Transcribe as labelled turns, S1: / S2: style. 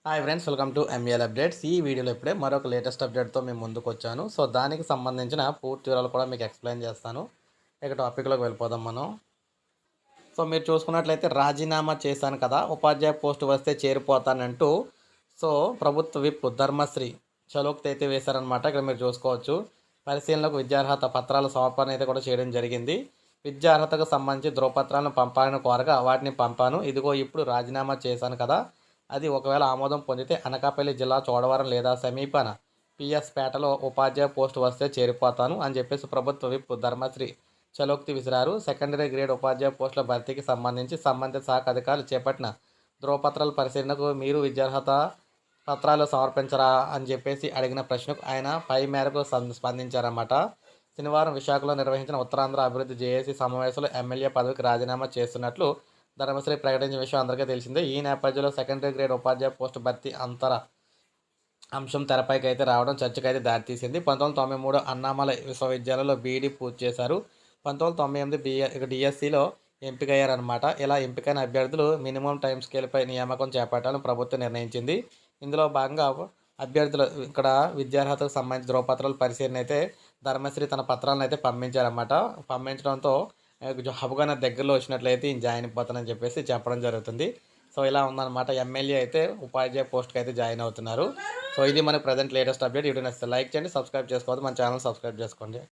S1: Hi friends, welcome to ML updates. ఈ వీడియోలో ఇప్పుడే మరొక లేటెస్ట్ అప్డేట్తో మేము ముందుకు వచ్చాను. సో దానికి సంబంధించిన పూర్తి వివరాలు కూడా మీకు ఎక్స్ప్లెయిన్ చేస్తాను. ఇక టాపిక్లోకి వెళ్ళిపోదాం మనం. సో మీరు చూసుకున్నట్లయితే రాజీనామా చేశాను కదా, ఉపాధ్యాయ పోస్టు వస్తే చేరిపోతానంటూ సో ప్రభుత్వ విప్ ధర్మశ్రీ చలోక్తి అయితే వేశారనమాట. ఇక్కడ మీరు చూసుకోవచ్చు. పరిశీలనకు విద్యార్హత పత్రాల సమర్పణ అయితే కూడా చేయడం జరిగింది. విద్యార్హతకు సంబంధించి ధ్రువపత్రాలను పంపాలని కోరగా వాటిని పంపాను. ఇదిగో ఇప్పుడు రాజీనామా చేశాను కదా, అది ఒకవేళ ఆమోదం పొందితే అనకాపల్లి జిల్లా చోడవరం లేదా సమీపన పిఎస్ పేటలో ఉపాధ్యాయ పోస్టు వస్తే చేరిపోతాను అని చెప్పేసి ప్రభుత్వ విప్ ధర్మశ్రీ చలోక్తి విసిరారు. సెకండరీ గ్రేడ్ ఉపాధ్యాయ పోస్టుల భర్తీకి సంబంధించి సంబంధిత శాఖ అధికారులు చేపట్టిన ధ్రువపత్రాల పరిశీలనకు మీరు విద్యార్హత పత్రాలు సమర్పించరా అని చెప్పేసి అడిగిన ప్రశ్నకు ఆయన పై మేరకు స్పందించారన్నమాట. శనివారం విశాఖలో నిర్వహించిన ఉత్తరాంధ్ర అభివృద్ధి జేఏసీ సమావేశంలో ఎమ్మెల్యే పదవికి రాజీనామా చేస్తున్నట్లు ధర్మశ్రీ ప్రకటించిన విషయం అందరికీ తెలిసిందే. ఈ నేపథ్యంలో సెకండరీ గ్రేడ్ ఉపాధ్యాయ పోస్టు భర్తీ అంశం తెరపైకి అయితే రావడం చర్చకు అయితే దారితీసింది. 1993 అన్నామలై విశ్వవిద్యాలయంలో బీఈడీ పూర్తి చేశారు. 1998 డిఎస్సిలో ఎంపికయ్యారనమాట. ఇలా ఎంపికైన అభ్యర్థులు మినిమం టైం స్కేల్పై నియామకం చేపట్టాలని ప్రభుత్వం నిర్ణయించింది. ఇందులో భాగంగా అభ్యర్థులు ఇక్కడ విద్యార్హతకు సంబంధించి ధ్రువపత్రాల పరిశీలన అయితే ధర్మశ్రీ తన పత్రాలను అయితే పంపించారన్నమాట. పంపించడంతో జాబ్గానే దగ్గరలో వచ్చినట్లయితే ఈయన జాయిన్ అయిపోతానని చెప్పేసి చెప్పడం జరుగుతుంది. సో ఇలా ఉందన్నమాట. ఎమ్మెల్యే అయితే ఉపాధ్యాయ పోస్ట్కి అయితే జాయిన్ అవుతున్నారు. సో ఇది మనకు ప్రజెంట్ లేటెస్ట్ అప్డేట్. వీడియో నచ్చితే లైక్ చేయండి, సబ్స్క్రైబ్ చేసుకోవద్దు, మన ఛానల్ సబ్స్క్రైబ్ చేసుకోండి.